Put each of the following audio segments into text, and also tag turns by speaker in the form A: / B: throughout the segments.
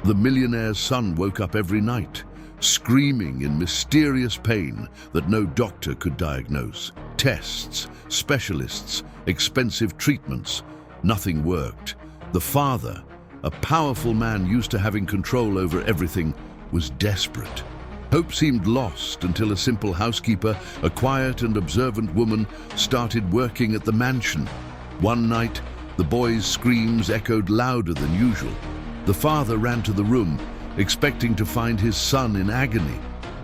A: The millionaire's son woke up every night, screaming in mysterious pain that no doctor could diagnose. Tests, specialists, expensive treatments, nothing worked. The father, a powerful man used to having control over everything, was desperate. Hope seemed lost until a simple housekeeper, a quiet and observant woman, started working at the mansion. One night, the boy's screams echoed louder than usual. The father ran to the room, expecting to find his son in agony.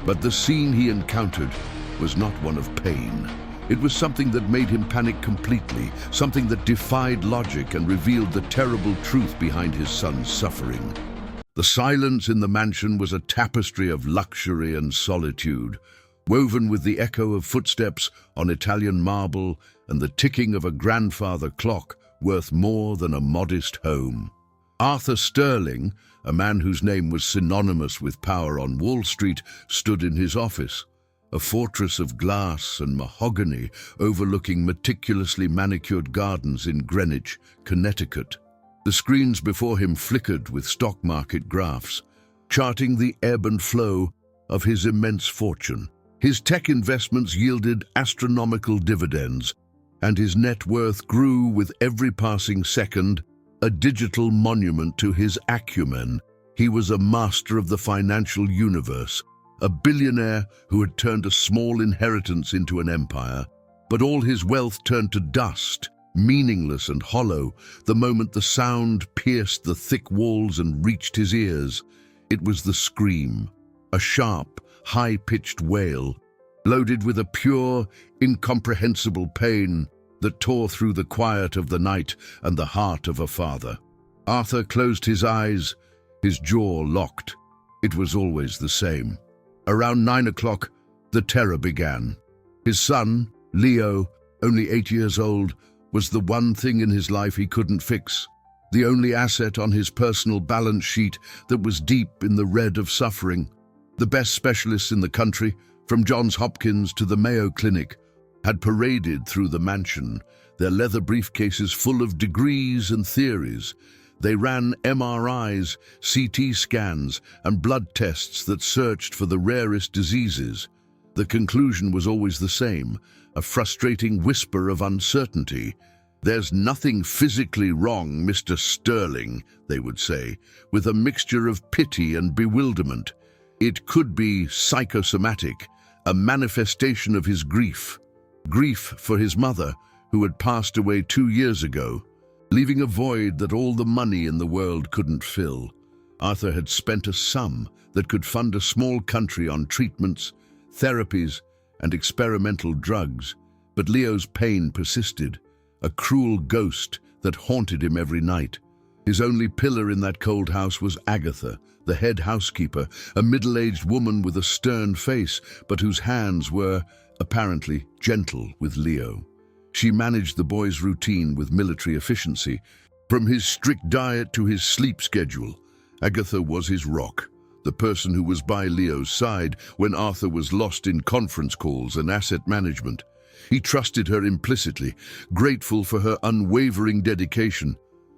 A: But the scene he encountered was not one of pain. It was something that made him panic completely, something that defied logic and revealed the terrible truth behind his son's suffering. The silence in the mansion was a tapestry of luxury and solitude, woven with the echo of footsteps on Italian marble and the ticking of a grandfather clock worth more than a modest home. Arthur Sterling, a man whose name was synonymous with power on Wall Street, stood in his office, a fortress of glass and mahogany overlooking meticulously manicured gardens in Greenwich, Connecticut. The screens before him flickered with stock market graphs, charting the ebb and flow of his immense fortune. His tech investments yielded astronomical dividends, and his net worth grew with every passing second, a digital monument to his acumen. He was a master of the financial universe, a billionaire who had turned a small inheritance into an empire. But all his wealth turned to dust, meaningless and hollow, the moment the sound pierced the thick walls and reached his ears. It was the scream, a sharp, high-pitched wail, loaded with a pure, incomprehensible pain that tore through the quiet of the night and the heart of a father. Arthur closed his eyes, his jaw locked. It was always the same. Around 9 o'clock, the terror began. His son, Leo, only 8 years old, was the one thing in his life he couldn't fix, the only asset on his personal balance sheet that was deep in the red of suffering. The best specialists in the country, from Johns Hopkins to the Mayo Clinic, had paraded through the mansion, their leather briefcases full of degrees and theories. They ran MRIs, CT scans, and blood tests that searched for the rarest diseases. The conclusion was always the same, a frustrating whisper of uncertainty. "There's nothing physically wrong, Mr. Sterling," they would say, with a mixture of pity and bewilderment. It could be psychosomatic, a manifestation of his grief. Grief for his mother, who had passed away 2 years ago, leaving a void that all the money in the world couldn't fill. Arthur had spent a sum that could fund a small country on treatments, therapies, and experimental drugs, but Leo's pain persisted, a cruel ghost that haunted him every night. His only pillar in that cold house was Agatha, the head housekeeper, a middle-aged woman with a stern face, but whose hands were, apparently, gentle with Leo. She managed the boy's routine with military efficiency. From his strict diet to his sleep schedule, Agatha was his rock, the person who was by Leo's side when Arthur was lost in conference calls and asset management. He trusted her implicitly, grateful for her unwavering dedication.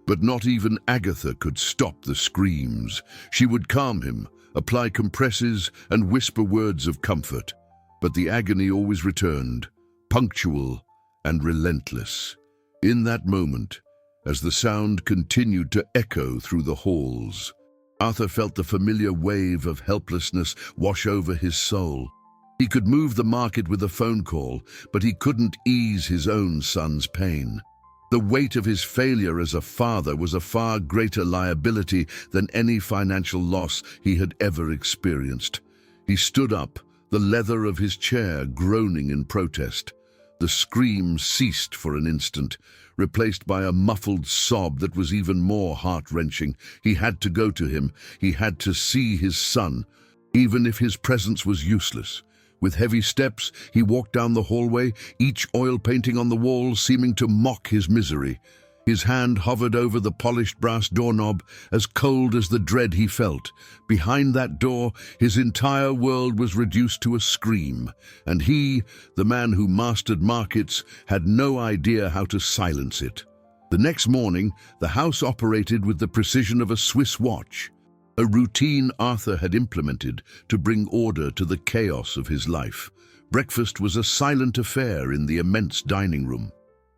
A: But not even Agatha could stop the screams. She would calm him, apply compresses, and whisper words of comfort. But the agony always returned, punctual and relentless. In that moment, as the sound continued to echo through the halls, Arthur felt the familiar wave of helplessness wash over his soul. He could move the market with a phone call, but he couldn't ease his own son's pain. The weight of his failure as a father was a far greater liability than any financial loss he had ever experienced. He stood up, the leather of his chair groaning in protest. The scream ceased for an instant, replaced by a muffled sob that was even more heart-wrenching. He had to go to him. He had to see his son, even if his presence was useless. With heavy steps, he walked down the hallway, each oil painting on the wall seeming to mock his misery. His hand hovered over the polished brass doorknob, as cold as the dread he felt. Behind that door, his entire world was reduced to a scream, and he, the man who mastered markets, had no idea how to silence it. The next morning, the house operated with the precision of a Swiss watch. a routine Arthur had implemented to bring order to the chaos of his life. Breakfast was a silent affair in the immense dining room.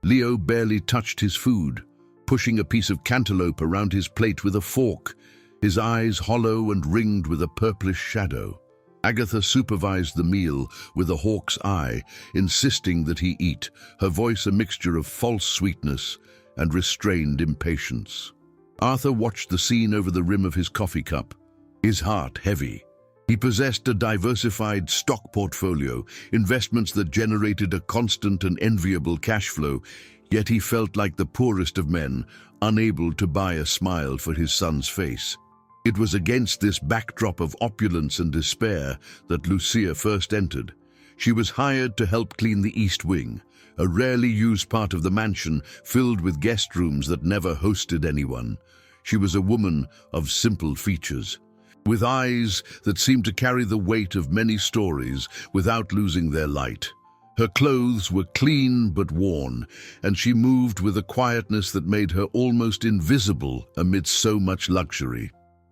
A: Leo barely touched his food, pushing a piece of cantaloupe around his plate with a fork, his eyes hollow and ringed with a purplish shadow. Agatha supervised the meal with a hawk's eye, insisting that he eat, her voice a mixture of false sweetness and restrained impatience. Arthur watched the scene over the rim of his coffee cup, his heart heavy. He possessed a diversified stock portfolio, investments that generated a constant and enviable cash flow, yet he felt like the poorest of men, unable to buy a smile for his son's face. It was against this backdrop of opulence and despair that Lucia first entered. She was hired to help clean the East Wing, a rarely used part of the mansion filled with guest rooms that never hosted anyone. She was a woman of simple features, with eyes that seemed to carry the weight of many stories without losing their light. Her clothes were clean but worn, and she moved with a quietness that made her almost invisible amidst so much luxury.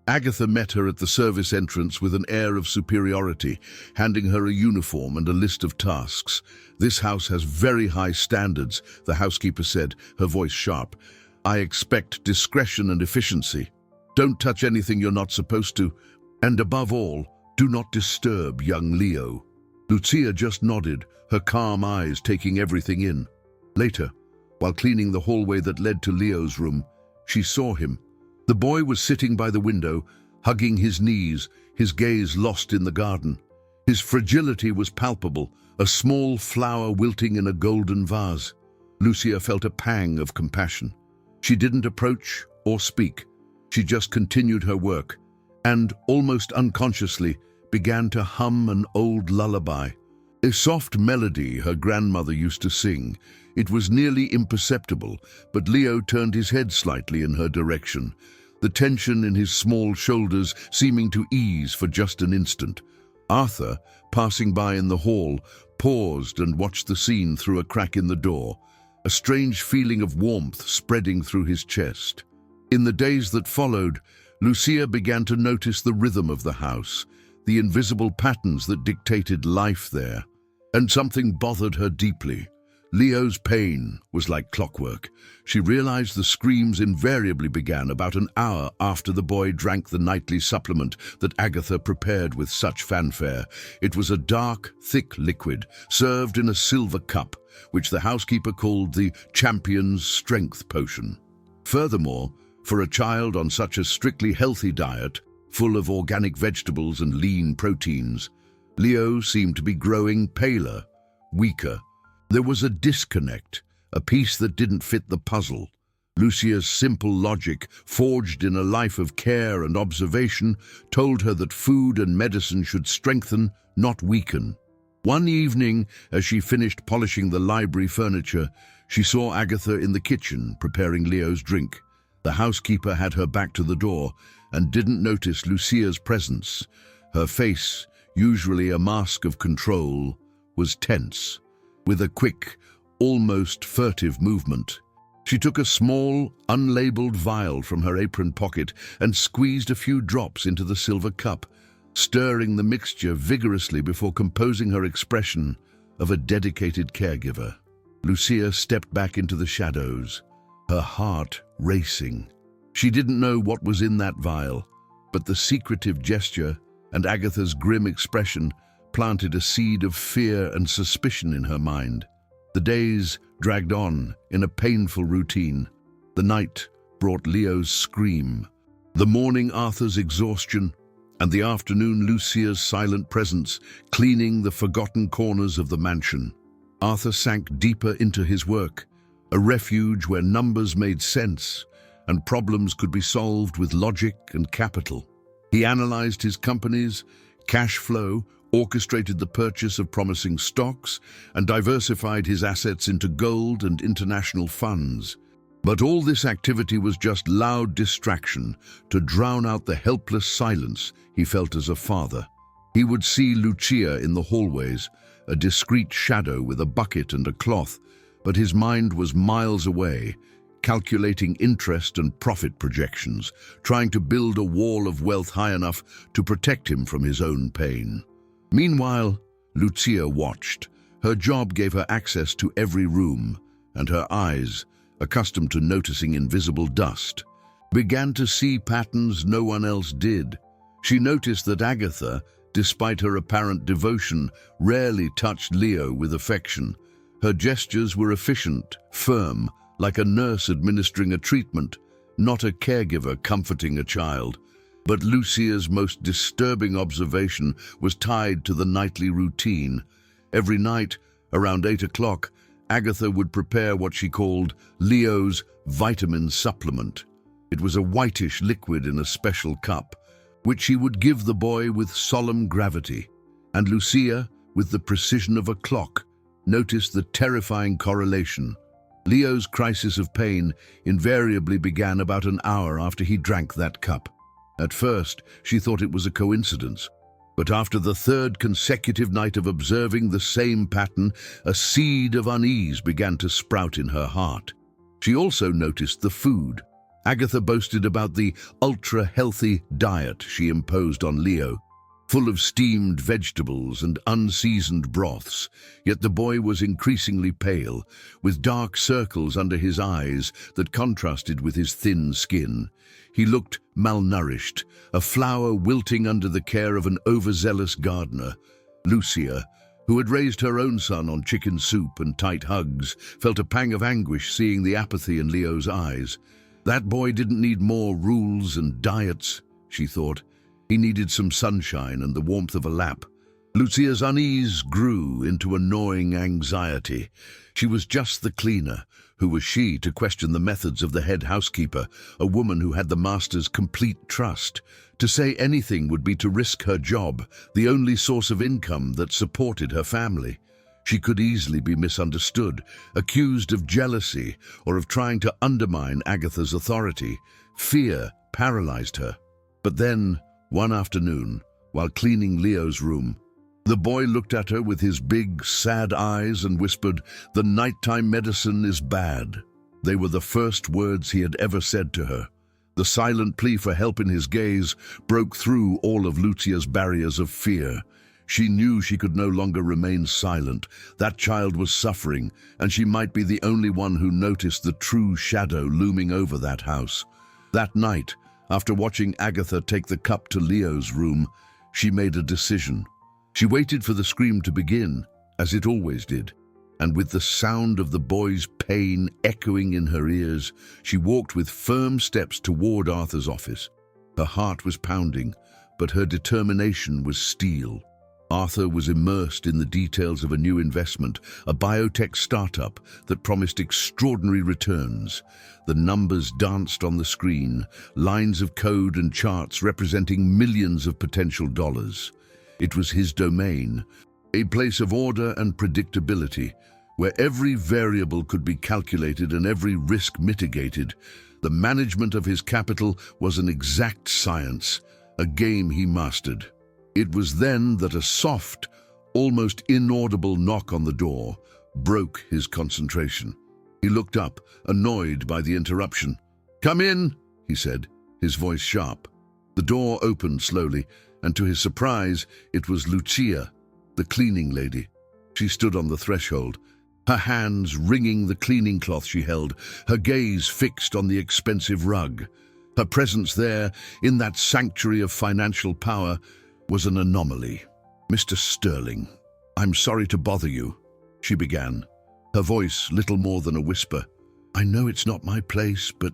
A: Agatha met her at the service entrance with an air of superiority, handing her a uniform and a list of tasks. "This house has very high standards," the housekeeper said, her voice sharp. "I expect discretion and efficiency. Don't touch anything you're not supposed to. And above all, do not disturb young Leo." Lucia just nodded, her calm eyes taking everything in. Later, while cleaning the hallway that led to Leo's room, she saw him. The boy was sitting by the window, hugging his knees, his gaze lost in the garden. His fragility was palpable, a small flower wilting in a golden vase. Lucia felt a pang of compassion. She didn't approach or speak. She just continued her work, and, almost unconsciously, began to hum an old lullaby. A soft melody her grandmother used to sing. It was nearly imperceptible, but Leo turned his head slightly in her direction, the tension in his small shoulders seeming to ease for just an instant. Arthur, passing by in the hall, paused and watched the scene through a crack in the door, a strange feeling of warmth spreading through his chest. In the days that followed, Lucia began to notice the rhythm of the house, the invisible patterns that dictated life there. And something bothered her deeply. Leo's pain was like clockwork. She realized the screams invariably began about an hour after the boy drank the nightly supplement that Agatha prepared with such fanfare. It was a dark, thick liquid, served in a silver cup, which the housekeeper called the champion's strength potion. Furthermore, for a child on such a strictly healthy diet, full of organic vegetables and lean proteins, Leo seemed to be growing paler, weaker. There was a disconnect, a piece that didn't fit the puzzle. Lucia's simple logic, forged in a life of care and observation, told her that food and medicine should strengthen, not weaken. One evening, as she finished polishing the library furniture, she saw Agatha in the kitchen preparing Leo's drink. The housekeeper had her back to the door and didn't notice Lucia's presence. Her face, usually a mask of control, was tense. With a quick, almost furtive movement, she took a small, unlabeled vial from her apron pocket and squeezed a few drops into the silver cup, stirring the mixture vigorously before composing her expression of a dedicated caregiver. Lucia stepped back into the shadows, her heart racing. She didn't know what was in that vial, but the secretive gesture and Agatha's grim expression planted a seed of fear and suspicion in her mind. The days dragged on in a painful routine. The night brought Leo's scream, the morning Arthur's exhaustion, and the afternoon Lucia's silent presence, cleaning the forgotten corners of the mansion. Arthur sank deeper into his work, a refuge where numbers made sense and problems could be solved with logic and capital. He analyzed his company's cash flow, orchestrated the purchase of promising stocks, and diversified his assets into gold and international funds. But all this activity was just loud distraction to drown out the helpless silence he felt as a father. He would see Lucia in the hallways, a discreet shadow with a bucket and a cloth, but his mind was miles away, calculating interest and profit projections, trying to build a wall of wealth high enough to protect him from his own pain. Meanwhile, Lucia watched. Her job gave her access to every room, and her eyes, accustomed to noticing invisible dust, began to see patterns no one else did. She noticed that Agatha, despite her apparent devotion, rarely touched Leo with affection. Her gestures were efficient, firm, like a nurse administering a treatment, not a caregiver comforting a child. But Lucia's most disturbing observation was tied to the nightly routine. Every night, around 8 o'clock, Agatha would prepare what she called Leo's vitamin supplement. It was a whitish liquid in a special cup, which she would give the boy with solemn gravity. And Lucia, with the precision of a clock, noticed the terrifying correlation. Leo's crisis of pain invariably began about an hour after he drank that cup. At first, she thought it was a coincidence. But after the third consecutive night of observing the same pattern, a seed of unease began to sprout in her heart. She also noticed the food. Agatha boasted about the ultra-healthy diet she imposed on Leo, full of steamed vegetables and unseasoned broths, yet the boy was increasingly pale, with dark circles under his eyes that contrasted with his thin skin. He looked malnourished, a flower wilting under the care of an overzealous gardener. Lucia, who had raised her own son on chicken soup and tight hugs, felt a pang of anguish seeing the apathy in Leo's eyes. That boy didn't need more rules and diets, she thought. He needed some sunshine and the warmth of a lap. Lucia's unease grew into a gnawing anxiety. She was just the cleaner. Who was she to question the methods of the head housekeeper, a woman who had the master's complete trust? To say anything would be to risk her job, the only source of income that supported her family. She could easily be misunderstood, accused of jealousy or of trying to undermine Agatha's authority. Fear paralyzed her. But then, one afternoon, while cleaning Leo's room, the boy looked at her with his big, sad eyes and whispered, "The nighttime medicine is bad." They were the first words he had ever said to her. The silent plea for help in his gaze broke through all of Lucia's barriers of fear. She knew she could no longer remain silent. That child was suffering, and she might be the only one who noticed the true shadow looming over that house. That night, after watching Agatha take the cup to Leo's room, she made a decision. She waited for the scream to begin, as it always did, and with the sound of the boy's pain echoing in her ears, she walked with firm steps toward Arthur's office. Her heart was pounding, but her determination was steel. Arthur was immersed in the details of a new investment, a biotech startup that promised extraordinary returns. The numbers danced on the screen, lines of code and charts representing millions of potential dollars. It was his domain, a place of order and predictability, where every variable could be calculated and every risk mitigated. The management of his capital was an exact science, a game he mastered. It was then that a soft, almost inaudible knock on the door broke his concentration. He looked up, annoyed by the interruption. "Come in," he said, his voice sharp. The door opened slowly, and to his surprise, it was Lucia, the cleaning lady. She stood on the threshold, her hands wringing the cleaning cloth she held, her gaze fixed on the expensive rug. Her presence there, in that sanctuary of financial power, was an anomaly. "Mr. Sterling, I'm sorry to bother you," she began, her voice little more than a whisper. "I know it's not my place, but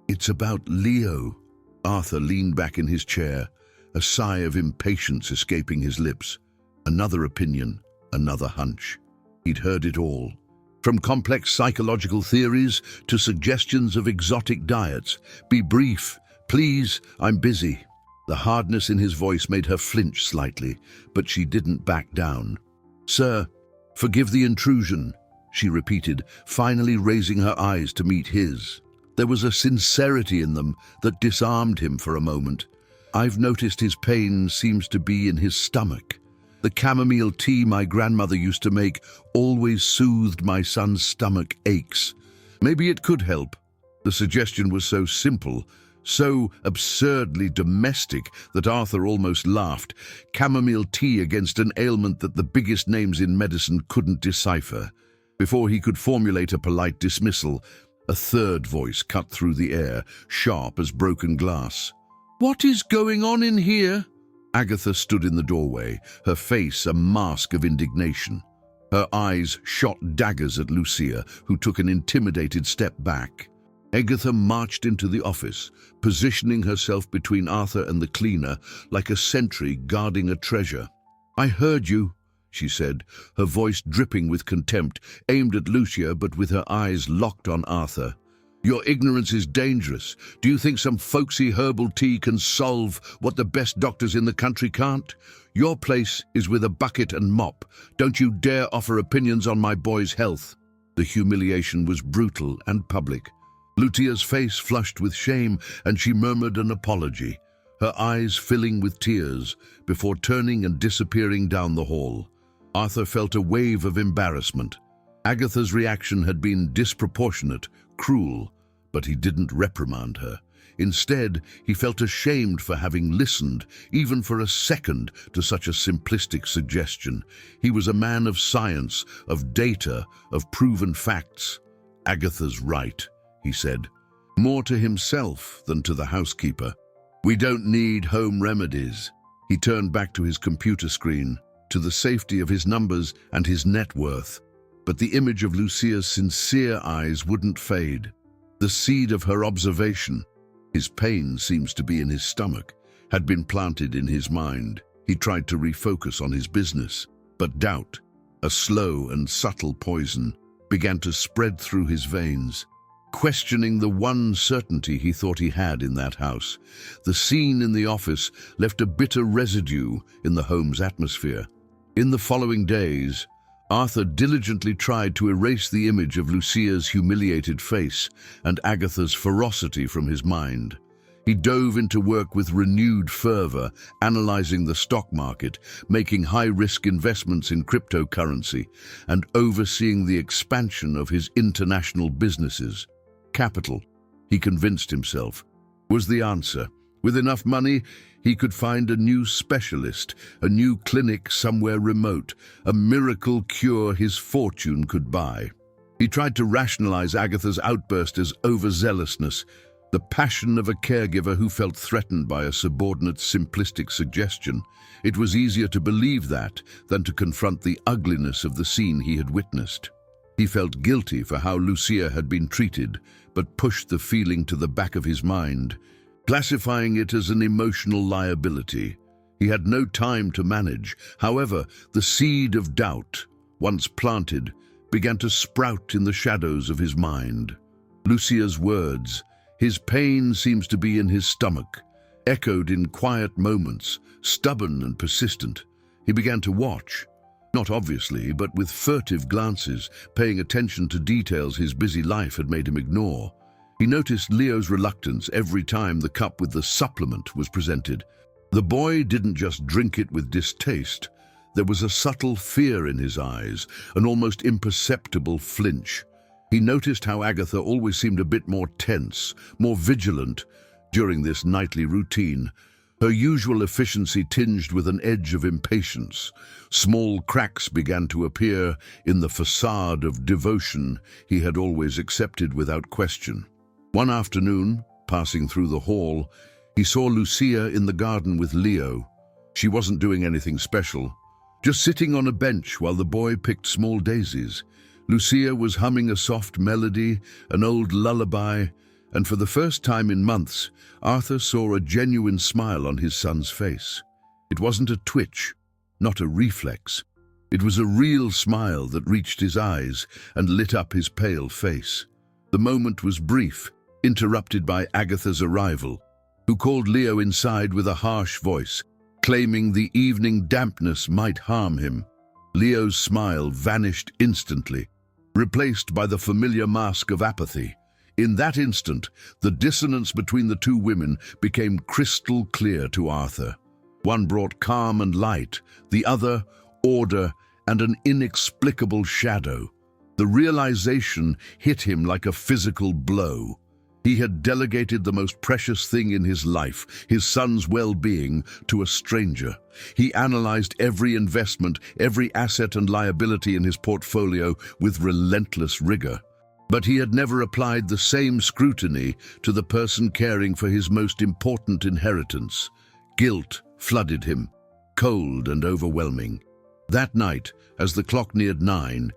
A: it's about Leo." Arthur leaned back in his chair, a sigh of impatience escaping his lips. Another opinion, another hunch. He'd heard it all. From complex psychological theories to suggestions of exotic diets. "Be brief, please, I'm busy." The hardness in his voice made her flinch slightly, but she didn't back down. "Sir, forgive the intrusion," she repeated, finally raising her eyes to meet his. There was a sincerity in them that disarmed him for a moment. "I've noticed his pain seems to be in his stomach. The chamomile tea my grandmother used to make always soothed my son's stomach aches. Maybe it could help." The suggestion was so simple, so absurdly domestic that Arthur almost laughed. Chamomile tea against an ailment that the biggest names in medicine couldn't decipher. Before he could formulate a polite dismissal, a third voice cut through the air, sharp as broken glass. "What is going on in here?" Agatha stood in the doorway, her face a mask of indignation. Her eyes shot daggers at Lucia, who took an intimidated step back. Agatha marched into the office, positioning herself between Arthur and the cleaner like a sentry guarding a treasure. "I heard you," she said, her voice dripping with contempt, aimed at Lucia but with her eyes locked on Arthur. "Your ignorance is dangerous. Do you think some folksy herbal tea can solve what the best doctors in the country can't? Your place is with a bucket and mop. Don't you dare offer opinions on my boy's health." The humiliation was brutal and public. Lucia's face flushed with shame, and she murmured an apology, her eyes filling with tears, before turning and disappearing down the hall. Arthur felt a wave of embarrassment. Agatha's reaction had been disproportionate, cruel, but he didn't reprimand her. Instead, he felt ashamed for having listened, even for a second, to such a simplistic suggestion. He was a man of science, of data, of proven facts. "Agatha's right," he said, more to himself than to the housekeeper. "We don't need home remedies." He turned back to his computer screen, to the safety of his numbers and his net worth. But the image of Lucia's sincere eyes wouldn't fade. The seed of her observation, his pain seems to be in his stomach, had been planted in his mind. He tried to refocus on his business, but doubt, a slow and subtle poison, began to spread through his veins. Questioning the one certainty he thought he had in that house, the scene in the office left a bitter residue in the home's atmosphere. In the following days, Arthur diligently tried to erase the image of Lucia's humiliated face and Agatha's ferocity from his mind. He dove into work with renewed fervor, analyzing the stock market, making high-risk investments in cryptocurrency, and overseeing the expansion of his international businesses. Capital, he convinced himself, was the answer. With enough money, he could find a new specialist, a new clinic somewhere remote, a miracle cure his fortune could buy. He tried to rationalize Agatha's outburst as overzealousness, the passion of a caregiver who felt threatened by a subordinate's simplistic suggestion. It was easier to believe that than to confront the ugliness of the scene he had witnessed. He felt guilty for how Lucia had been treated, but pushed the feeling to the back of his mind, classifying it as an emotional liability. He had no time to manage. However, the seed of doubt, once planted, began to sprout in the shadows of his mind. Lucia's words, "His pain seems to be in his stomach," echoed in quiet moments, stubborn and persistent. He began to watch, not obviously, but with furtive glances, paying attention to details his busy life had made him ignore. He noticed Leo's reluctance every time the cup with the supplement was presented. The boy didn't just drink it with distaste. There was a subtle fear in his eyes, an almost imperceptible flinch. He noticed how Agatha always seemed a bit more tense, more vigilant during this nightly routine, her usual efficiency tinged with an edge of impatience. Small cracks began to appear in the facade of devotion he had always accepted without question. One afternoon, passing through the hall, he saw Lucia in the garden with Leo. She wasn't doing anything special, just sitting on a bench while the boy picked small daisies. Lucia was humming a soft melody, an old lullaby, and for the first time in months, Arthur saw a genuine smile on his son's face. It wasn't a twitch, not a reflex. It was a real smile that reached his eyes and lit up his pale face. The moment was brief, interrupted by Agatha's arrival, who called Leo inside with a harsh voice, claiming the evening dampness might harm him. Leo's smile vanished instantly, replaced by the familiar mask of apathy. In that instant, the dissonance between the two women became crystal clear to Arthur. One brought calm and light, the other, order and an inexplicable shadow. The realization hit him like a physical blow. He had delegated the most precious thing in his life, his son's well-being, to a stranger. He analyzed every investment, every asset and liability in his portfolio with relentless rigor. But he had never applied the same scrutiny to the person caring for his most important inheritance. Guilt flooded him, cold and overwhelming. That night, as the clock neared 9,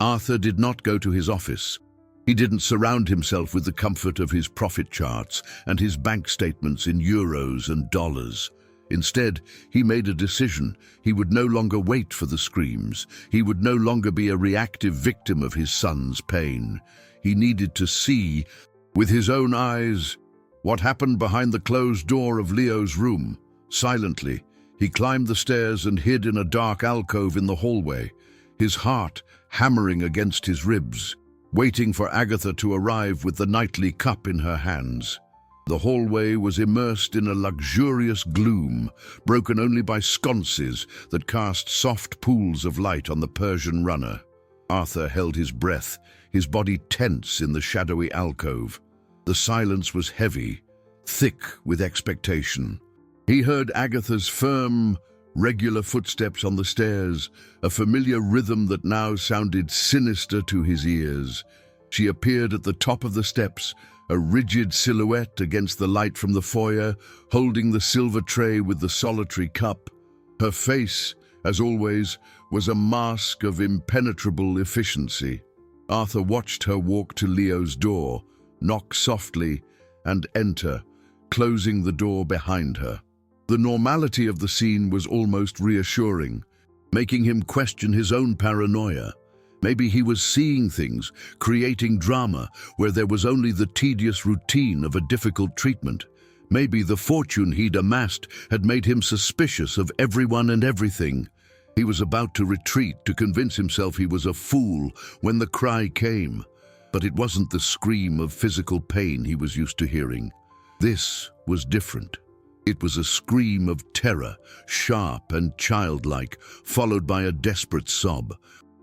A: Arthur did not go to his office. He didn't surround himself with the comfort of his profit charts and his bank statements in euros and dollars. Instead, he made a decision. He would no longer wait for the screams. He would no longer be a reactive victim of his son's pain. He needed to see, with his own eyes, what happened behind the closed door of Leo's room. Silently, he climbed the stairs and hid in a dark alcove in the hallway, his heart hammering against his ribs, waiting for Agatha to arrive with the nightly cup in her hands. The hallway was immersed in a luxurious gloom, broken only by sconces that cast soft pools of light on the Persian runner. Arthur held his breath, his body tense in the shadowy alcove. The silence was heavy, thick with expectation. He heard Agatha's firm, regular footsteps on the stairs, a familiar rhythm that now sounded sinister to his ears. She appeared at the top of the steps, a rigid silhouette against the light from the foyer, holding the silver tray with the solitary cup. Her face, as always, was a mask of impenetrable efficiency. Arthur watched her walk to Leo's door, knock softly, and enter, closing the door behind her. The normality of the scene was almost reassuring, making him question his own paranoia. Maybe he was seeing things, creating drama, where there was only the tedious routine of a difficult treatment. Maybe the fortune he'd amassed had made him suspicious of everyone and everything. He was about to retreat to convince himself he was a fool when the cry came. But it wasn't the scream of physical pain he was used to hearing. This was different. It was a scream of terror, sharp and childlike, followed by a desperate sob.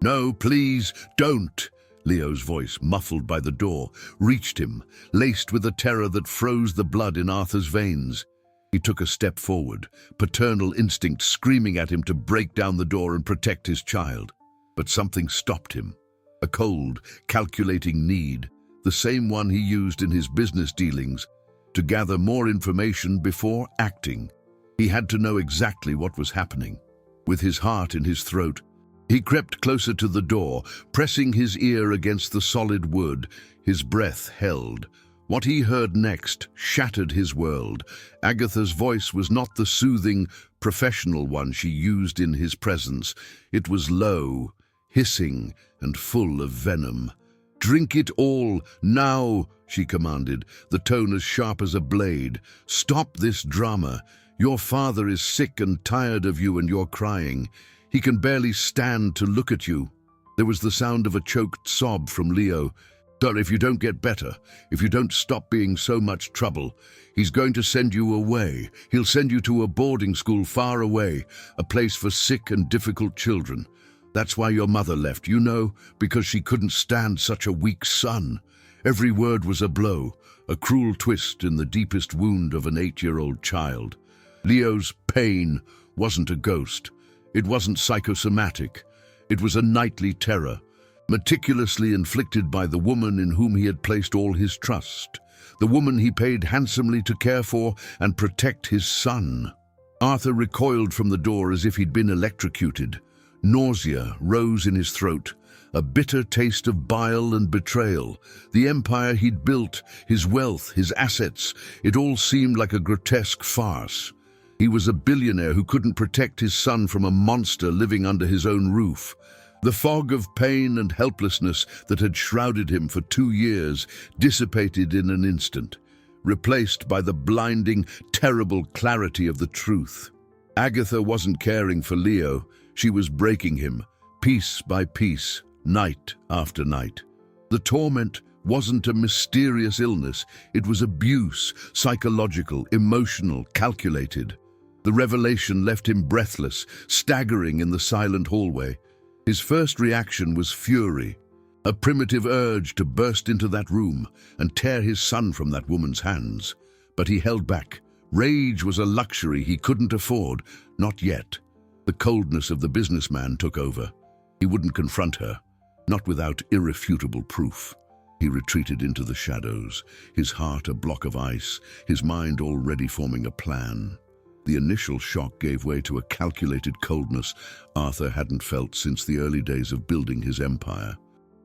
A: "No, please, don't!" Leo's voice, muffled by the door, reached him, laced with a terror that froze the blood in Arthur's veins. He took a step forward, paternal instinct screaming at him to break down the door and protect his child. But something stopped him. A cold, calculating need, the same one he used in his business dealings, to gather more information before acting. He had to know exactly what was happening. With his heart in his throat, he crept closer to the door, pressing his ear against the solid wood, his breath held. What he heard next shattered his world. Agatha's voice was not the soothing, professional one she used in his presence. It was low, hissing, and full of venom. "Drink it all, now," she commanded, the tone as sharp as a blade. "Stop this drama. Your father is sick and tired of you and your crying. He can barely stand to look at you." There was the sound of a choked sob from Leo. "Sir, if you don't get better, if you don't stop being so much trouble, he's going to send you away. He'll send you to a boarding school far away, a place for sick and difficult children. That's why your mother left, you know, because she couldn't stand such a weak son." Every word was a blow, a cruel twist in the deepest wound of an 8-year-old child. Leo's pain wasn't a ghost. It wasn't psychosomatic. It was a nightly terror, meticulously inflicted by the woman in whom he had placed all his trust, the woman he paid handsomely to care for and protect his son. Arthur recoiled from the door as if he'd been electrocuted. Nausea rose in his throat, a bitter taste of bile and betrayal. The empire he'd built, his wealth, his assets, it all seemed like a grotesque farce. He was a billionaire who couldn't protect his son from a monster living under his own roof. The fog of pain and helplessness that had shrouded him for 2 years dissipated in an instant, replaced by the blinding, terrible clarity of the truth. Agatha wasn't caring for Leo. She was breaking him, piece by piece, night after night. The torment wasn't a mysterious illness. It was abuse, psychological, emotional, calculated. The revelation left him breathless, staggering in the silent hallway. His first reaction was fury. A primitive urge to burst into that room and tear his son from that woman's hands. But he held back. Rage was a luxury he couldn't afford, not yet. The coldness of the businessman took over. He wouldn't confront her, not without irrefutable proof. He retreated into the shadows, his heart a block of ice, his mind already forming a plan. The initial shock gave way to a calculated coldness Arthur hadn't felt since the early days of building his empire,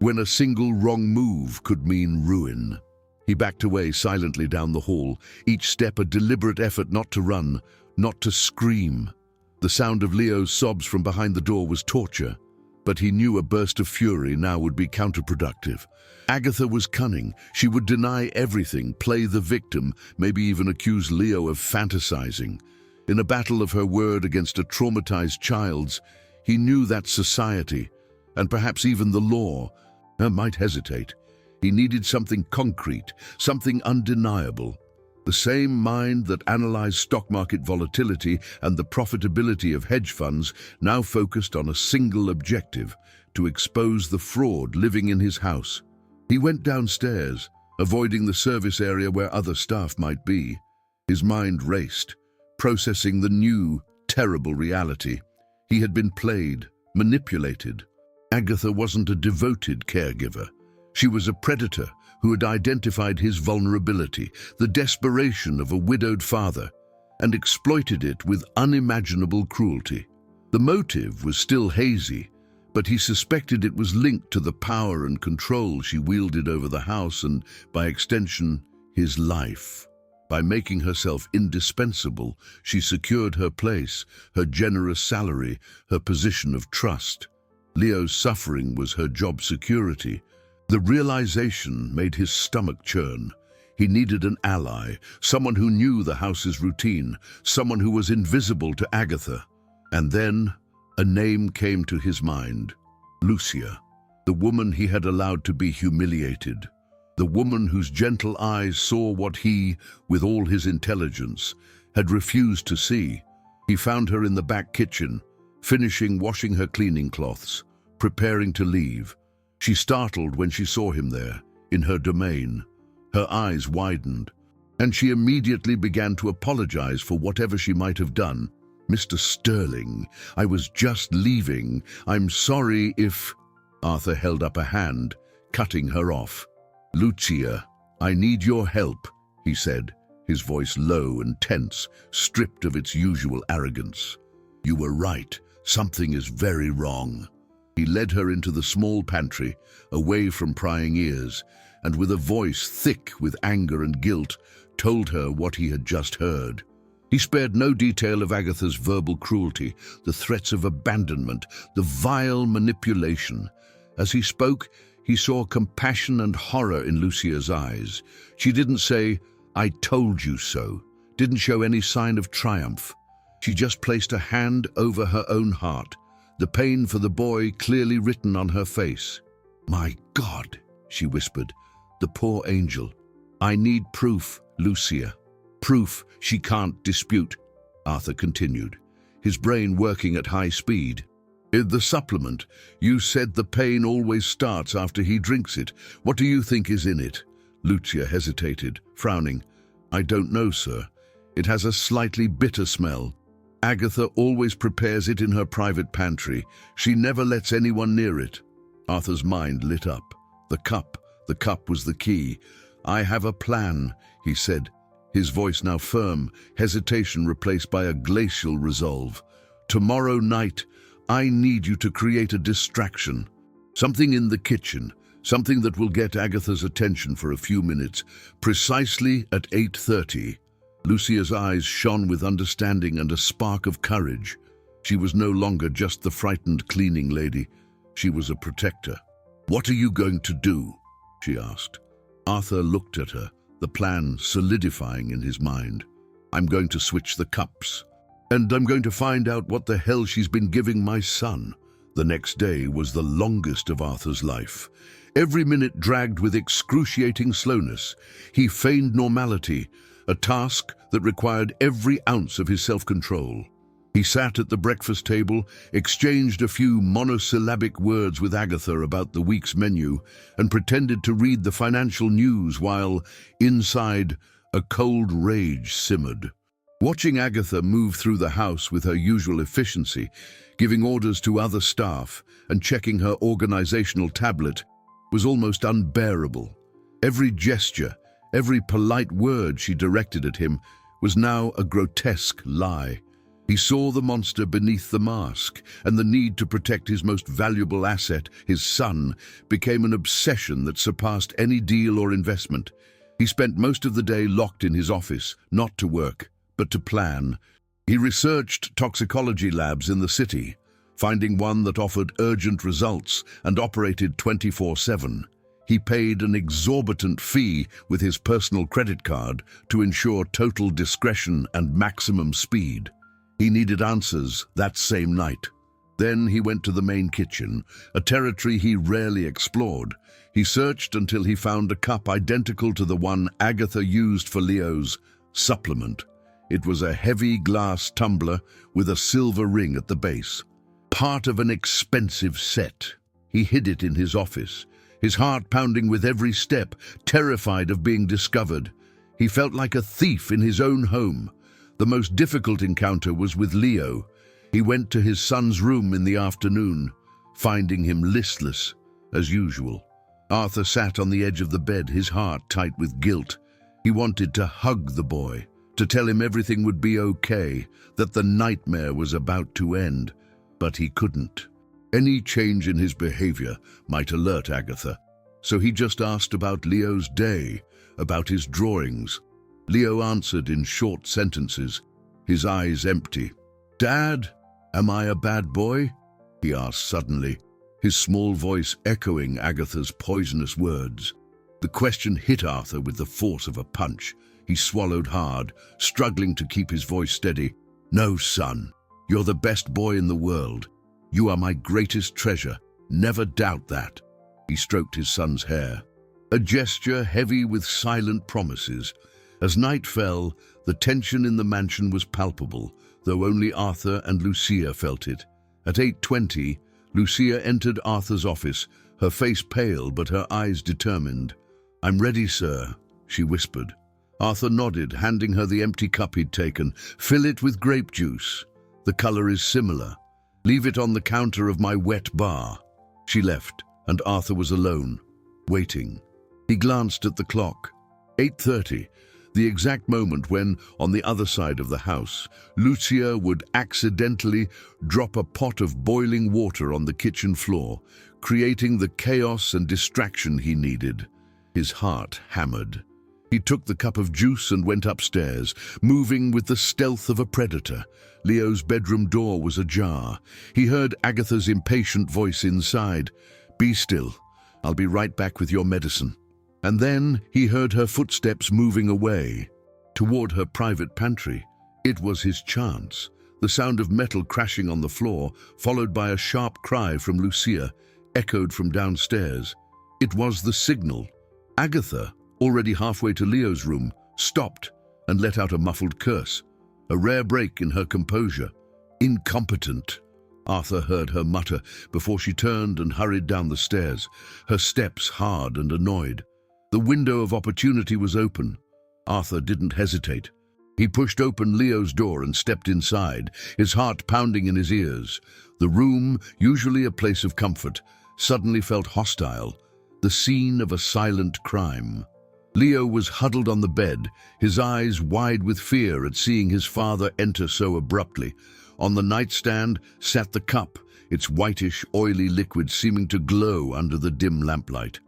A: when a single wrong move could mean ruin. He backed away silently down the hall, each step a deliberate effort not to run, not to scream. The sound of Leo's sobs from behind the door was torture, but he knew a burst of fury now would be counterproductive. Agatha was cunning. She would deny everything, play the victim, maybe even accuse Leo of fantasizing. In a battle of her word against a traumatized child's, he knew that society, and perhaps even the law, might hesitate. He needed something concrete, something undeniable. The same mind that analyzed stock market volatility and the profitability of hedge funds now focused on a single objective: to expose the fraud living in his house. He went downstairs, avoiding the service area where other staff might be. His mind raced, processing the new, terrible reality. He had been played, manipulated. Agatha wasn't a devoted caregiver. She was a predator who had identified his vulnerability, the desperation of a widowed father, and exploited it with unimaginable cruelty. The motive was still hazy, but he suspected it was linked to the power and control she wielded over the house and, by extension, his life. By making herself indispensable, she secured her place, her generous salary, her position of trust. Leo's suffering was her job security. The realization made his stomach churn. He needed an ally, someone who knew the house's routine, someone who was invisible to Agatha. And then a name came to his mind: Lucia, the woman he had allowed to be humiliated, the woman whose gentle eyes saw what he, with all his intelligence, had refused to see. He found her in the back kitchen, finishing washing her cleaning cloths, preparing to leave. She startled when she saw him there, in her domain. Her eyes widened, and she immediately began to apologize for whatever she might have done. "Mr. Sterling, I was just leaving. I'm sorry if—" Arthur held up a hand, cutting her off. "Lucia, I need your help," he said, his voice low and tense, stripped of its usual arrogance. "You were right. Something is very wrong." He led her into the small pantry, away from prying ears, and with a voice thick with anger and guilt, told her what he had just heard. He spared no detail of Agatha's verbal cruelty, the threats of abandonment, the vile manipulation. As he spoke, he saw compassion and horror in Lucia's eyes. She didn't say, "I told you so," didn't show any sign of triumph. She just placed a hand over her own heart, the pain for the boy clearly written on her face. "My God," she whispered, "the poor angel. I need proof, Lucia. Proof she can't dispute," Arthur continued, his brain working at high speed. "In the supplement, you said the pain always starts after he drinks it. What do you think is in it?" Lucia hesitated, frowning. "I don't know, sir. It has a slightly bitter smell. Agatha always prepares it in her private pantry. She never lets anyone near it." Arthur's mind lit up. The cup was the key. "I have a plan," he said, his voice now firm, hesitation replaced by a glacial resolve. "Tomorrow night, I need you to create a distraction. Something in the kitchen, something that will get Agatha's attention for a few minutes, precisely at 8:30. Lucia's eyes shone with understanding and a spark of courage. She was no longer just the frightened cleaning lady. She was a protector. "What are you going to do?" she asked. Arthur looked at her, the plan solidifying in his mind. "I'm going to switch the cups. And I'm going to find out what the hell she's been giving my son." The next day was the longest of Arthur's life. Every minute dragged with excruciating slowness. He feigned normality, a task that required every ounce of his self-control. He sat at the breakfast table, exchanged a few monosyllabic words with Agatha about the week's menu, and pretended to read the financial news while, inside, a cold rage simmered. Watching Agatha move through the house with her usual efficiency, giving orders to other staff and checking her organizational tablet, was almost unbearable. Every gesture, every polite word she directed at him was now a grotesque lie. He saw the monster beneath the mask, and the need to protect his most valuable asset, his son, became an obsession that surpassed any deal or investment. He spent most of the day locked in his office, not to work, but to plan. He researched toxicology labs in the city, finding one that offered urgent results and operated 24/7. He paid an exorbitant fee with his personal credit card to ensure total discretion and maximum speed. He needed answers that same night. Then he went to the main kitchen, a territory he rarely explored. He searched until he found a cup identical to the one Agatha used for Leo's supplement. It was a heavy glass tumbler with a silver ring at the base, part of an expensive set. He hid it in his office, his heart pounding with every step, terrified of being discovered. He felt like a thief in his own home. The most difficult encounter was with Leo. He went to his son's room in the afternoon, finding him listless, as usual. Arthur sat on the edge of the bed, his heart tight with guilt. He wanted to hug the boy, to tell him everything would be okay, that the nightmare was about to end, but he couldn't. Any change in his behavior might alert Agatha, so he just asked about Leo's day, about his drawings. Leo answered in short sentences, his eyes empty. "Dad, am I a bad boy?" he asked suddenly, his small voice echoing Agatha's poisonous words. The question hit Arthur with the force of a punch. He swallowed hard, struggling to keep his voice steady. "No, son, you're the best boy in the world. You are my greatest treasure. Never doubt that." He stroked his son's hair, a gesture heavy with silent promises. As night fell, the tension in the mansion was palpable, though only Arthur and Lucia felt it. At 8:20, Lucia entered Arthur's office, her face pale but her eyes determined. "I'm ready, sir," she whispered. Arthur nodded, handing her the empty cup he'd taken. "Fill it with grape juice. The color is similar. Leave it on the counter of my wet bar." She left, and Arthur was alone, waiting. He glanced at the clock. 8:30. The exact moment when, on the other side of the house, Lucia would accidentally drop a pot of boiling water on the kitchen floor, creating the chaos and distraction he needed. His heart hammered. He took the cup of juice and went upstairs, moving with the stealth of a predator. Leo's bedroom door was ajar. He heard Agatha's impatient voice inside. "Be still. I'll be right back with your medicine." And then he heard her footsteps moving away, toward her private pantry. It was his chance. The sound of metal crashing on the floor, followed by a sharp cry from Lucia, echoed from downstairs. It was the signal. Agatha, already halfway to Leo's room, stopped and let out a muffled curse, a rare break in her composure. "Incompetent," Arthur heard her mutter before she turned and hurried down the stairs, her steps hard and annoyed. The window of opportunity was open. Arthur didn't hesitate. He pushed open Leo's door and stepped inside, his heart pounding in his ears. The room, usually a place of comfort, suddenly felt hostile, the scene of a silent crime. Leo was huddled on the bed, his eyes wide with fear at seeing his father enter so abruptly. On the nightstand sat the cup, its whitish, oily liquid seeming to glow under the dim lamplight.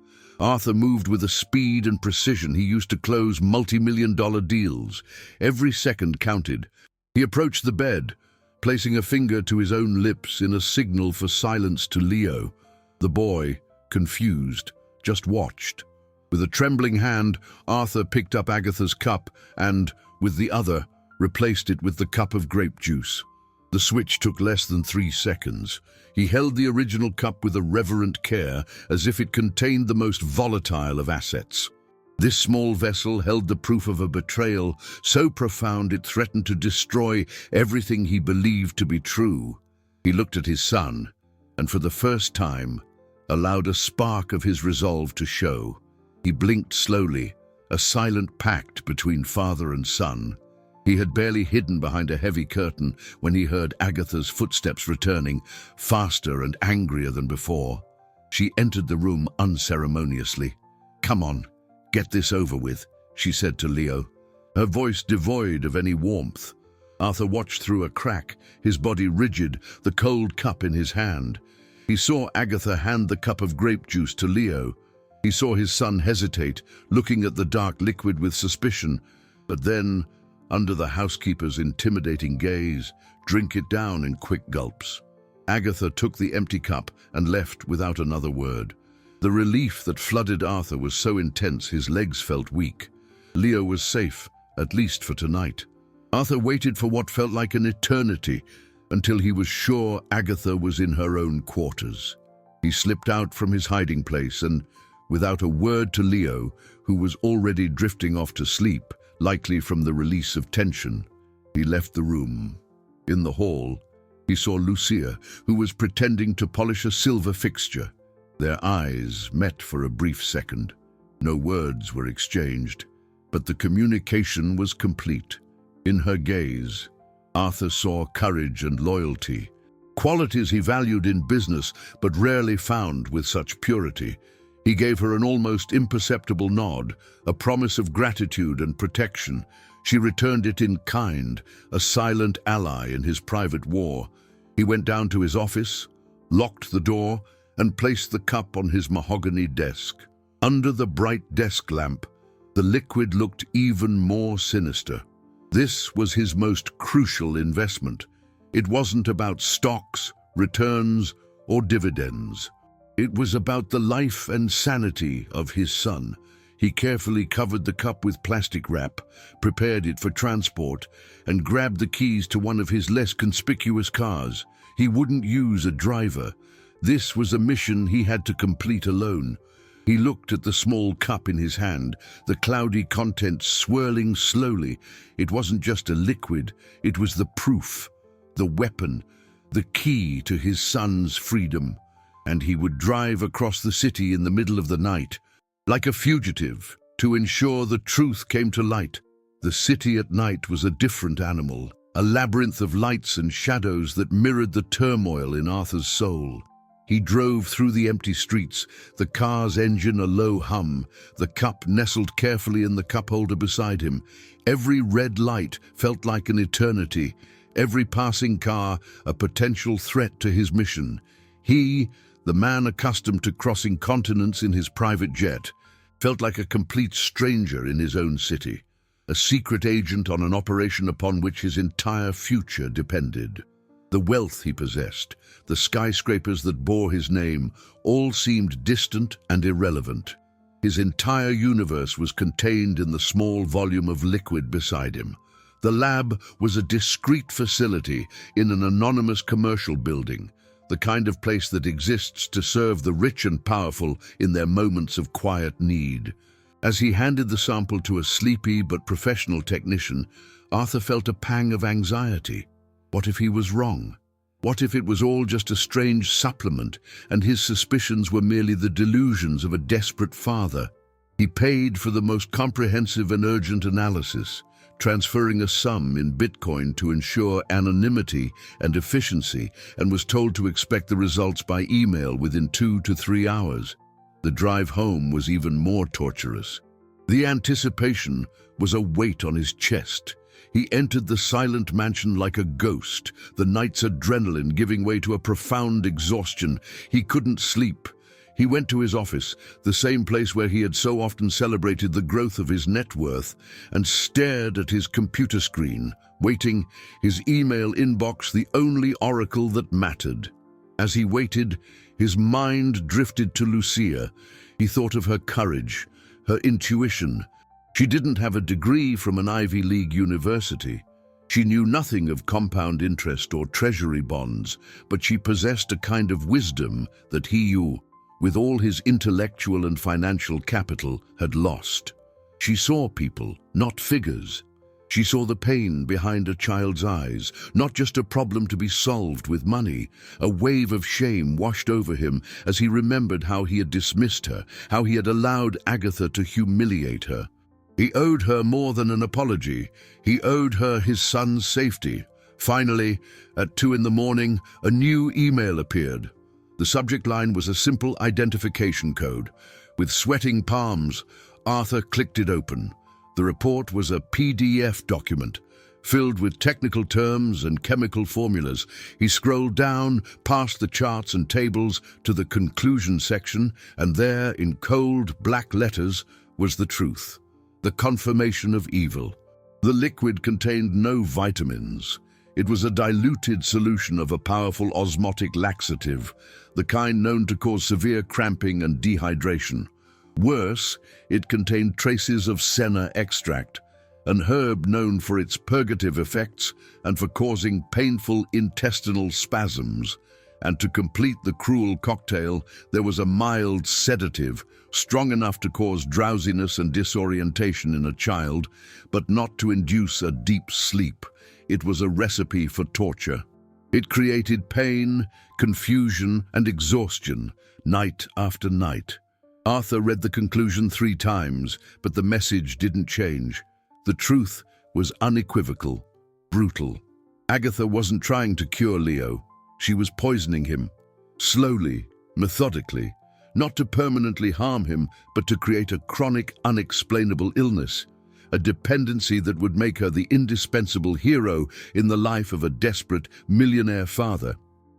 A: Arthur moved with a speed and precision he used to close multi-million-dollar deals. Every second counted. He approached the bed, placing a finger to his own lips in a signal for silence to Leo. The boy, confused, just watched. With a trembling hand, Arthur picked up Agatha's cup and, with the other, replaced it with the cup of grape juice. The switch took less than 3 seconds. He held the original cup with a reverent care, as if it contained the most volatile of assets. This small vessel held the proof of a betrayal so profound it threatened to destroy everything he believed to be true. He looked at his son, and for the first time, allowed a spark of his resolve to show. He blinked slowly, a silent pact between father and son. He had barely hidden behind a heavy curtain when he heard Agatha's footsteps returning, faster and angrier than before. She entered the room unceremoniously. "Come on, get this over with," she said to Leo, her voice devoid of any warmth. Arthur watched through a crack, his body rigid, the cold cup in his hand. He saw Agatha hand the cup of grape juice to Leo. He saw his son hesitate, looking at the dark liquid with suspicion, but then, under the housekeeper's intimidating gaze, drink it down in quick gulps. Agatha took the empty cup and left without another word. The relief that flooded Arthur was so intense his legs felt weak. Leo was safe, at least for tonight. Arthur waited for what felt like an eternity, until he was sure Agatha was in her own quarters. He slipped out from his hiding place and, without a word to Leo, who was already drifting off to sleep, likely from the release of tension, he left the room. In the hall, he saw Lucia, who was pretending to polish a silver fixture. Their eyes met for a brief second. No words were exchanged, but the communication was complete. In her gaze, Arthur saw courage and loyalty, qualities he valued in business but rarely found with such purity. He gave her an almost imperceptible nod, a promise of gratitude and protection. She returned it in kind, a silent ally in his private war. He went down to his office, locked the door, and placed the cup on his mahogany desk. Under the bright desk lamp, the liquid looked even more sinister. This was his most crucial investment. It wasn't about stocks, returns, or dividends. It was about the life and sanity of his son. He carefully covered the cup with plastic wrap, prepared it for transport, and grabbed the keys to one of his less conspicuous cars. He wouldn't use a driver. This was a mission he had to complete alone. He looked at the small cup in his hand, the cloudy contents swirling slowly. It wasn't just a liquid, it was the proof, the weapon, the key to his son's freedom. And he would drive across the city in the middle of the night, like a fugitive, to ensure the truth came to light. The city at night was a different animal, a labyrinth of lights and shadows that mirrored the turmoil in Arthur's soul. He drove through the empty streets, the car's engine a low hum, the cup nestled carefully in the cup holder beside him. Every red light felt like an eternity, every passing car a potential threat to his mission. He, the man accustomed to crossing continents in his private jet, felt like a complete stranger in his own city, a secret agent on an operation upon which his entire future depended. The wealth he possessed, the skyscrapers that bore his name, all seemed distant and irrelevant. His entire universe was contained in the small volume of liquid beside him. The lab was a discreet facility in an anonymous commercial building, the kind of place that exists to serve the rich and powerful in their moments of quiet need. As he handed the sample to a sleepy but professional technician, Arthur felt a pang of anxiety. What if he was wrong? What if it was all just a strange supplement and his suspicions were merely the delusions of a desperate father? He paid for the most comprehensive and urgent analysis, transferring a sum in Bitcoin to ensure anonymity and efficiency, and was told to expect the results by email within 2 to 3 hours. The drive home was even more torturous. The anticipation was a weight on his chest. He entered the silent mansion like a ghost, the night's adrenaline giving way to a profound exhaustion. He couldn't sleep. He went to his office, the same place where he had so often celebrated the growth of his net worth, and stared at his computer screen, waiting, his email inbox the only oracle that mattered. As he waited, his mind drifted to Lucia. He thought of her courage, her intuition. She didn't have a degree from an Ivy League university. She knew nothing of compound interest or treasury bonds, but she possessed a kind of wisdom that he, with all his intellectual and financial capital, had lost. She saw people, not figures. She saw the pain behind a child's eyes, not just a problem to be solved with money. A wave of shame washed over him as he remembered how he had dismissed her, how he had allowed Agatha to humiliate her. He owed her more than an apology. He owed her his son's safety. Finally, at 2 in the morning, a new email appeared. The subject line was a simple identification code. With sweating palms, Arthur clicked it open. The report was a PDF document, filled with technical terms and chemical formulas. He scrolled down, past the charts and tables, to the conclusion section, and there, in cold, black letters, was the truth. The confirmation of evil. The liquid contained no vitamins. It was a diluted solution of a powerful osmotic laxative, the kind known to cause severe cramping and dehydration. Worse, it contained traces of senna extract, an herb known for its purgative effects and for causing painful intestinal spasms. And to complete the cruel cocktail, there was a mild sedative, strong enough to cause drowsiness and disorientation in a child, but not to induce a deep sleep. It was a recipe for torture. It created pain, confusion, and exhaustion, night after night. Arthur read the conclusion 3 times, but the message didn't change. The truth was unequivocal, brutal. Agatha wasn't trying to cure Leo. She was poisoning him, slowly, methodically, not to permanently harm him, but to create a chronic, unexplainable illness, a dependency that would make her the indispensable hero in the life of a desperate millionaire father.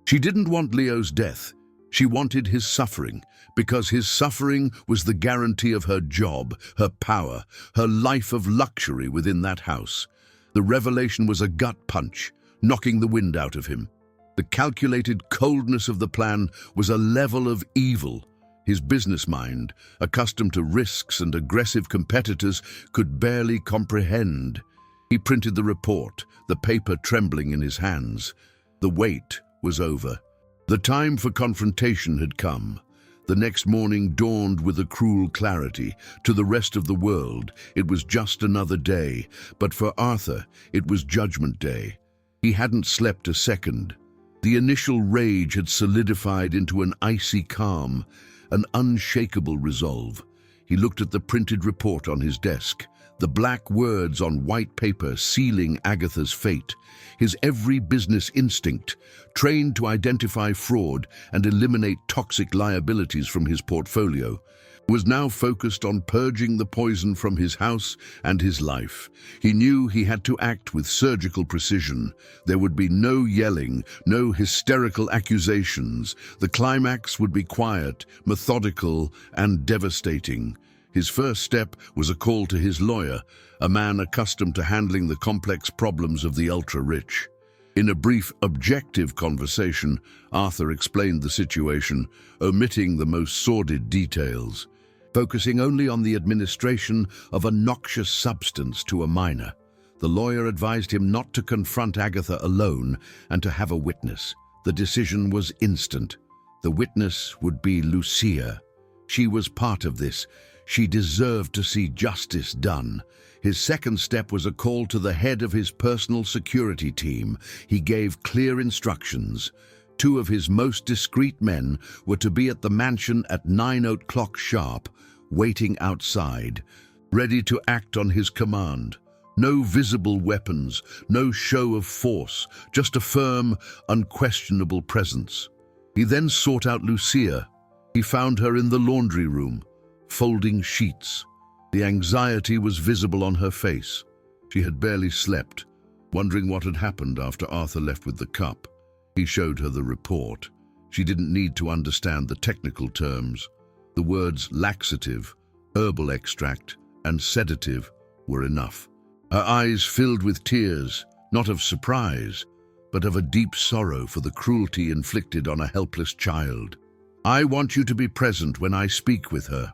A: She didn't want Leo's death. She wanted his suffering, because his suffering was the guarantee of her job, her power, her life of luxury within that house. The revelation was a gut punch, knocking the wind out of him. The calculated coldness of the plan was a level of evil his business mind, accustomed to risks and aggressive competitors, could barely comprehend. He printed the report, the paper trembling in his hands. The wait was over. The time for confrontation had come. The next morning dawned with a cruel clarity. To the rest of the world, it was just another day, but for Arthur, it was Judgment Day. He hadn't slept a second. The initial rage had solidified into an icy calm, an unshakable resolve. He looked at the printed report on his desk, the black words on white paper sealing Agatha's fate. His every business instinct, trained to identify fraud and eliminate toxic liabilities from his portfolio, was now focused on purging the poison from his house and his life. He knew he had to act with surgical precision. There would be no yelling, no hysterical accusations. The climax would be quiet, methodical, and devastating. His first step was a call to his lawyer, a man accustomed to handling the complex problems of the ultra-rich. In a brief, objective conversation, Arthur explained the situation, omitting the most sordid details, focusing only on the administration of a noxious substance to a minor. The lawyer advised him not to confront Agatha alone and to have a witness. The decision was instant. The witness would be Lucia. She was part of this. She deserved to see justice done. His second step was a call to the head of his personal security team. He gave clear instructions. 2 of his most discreet men were to be at the mansion at 9 o'clock sharp, waiting outside, ready to act on his command. No visible weapons, no show of force, just a firm, unquestionable presence. He then sought out Lucia. He found her in the laundry room, folding sheets. The anxiety was visible on her face. She had barely slept, wondering what had happened after Arthur left with the cup. He showed her the report. She didn't need to understand the technical terms. The words laxative, herbal extract, and sedative were enough. Her eyes filled with tears, not of surprise, but of a deep sorrow for the cruelty inflicted on a helpless child. "I want you to be present when I speak with her,"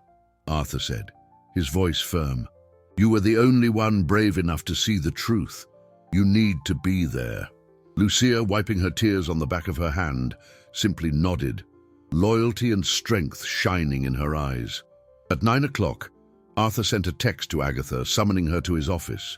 A: Arthur said, his voice firm. "You were the only one brave enough to see the truth. You need to be there." Lucia, wiping her tears on the back of her hand, simply nodded, loyalty and strength shining in her eyes. At 9 o'clock, Arthur sent a text to Agatha, summoning her to his office.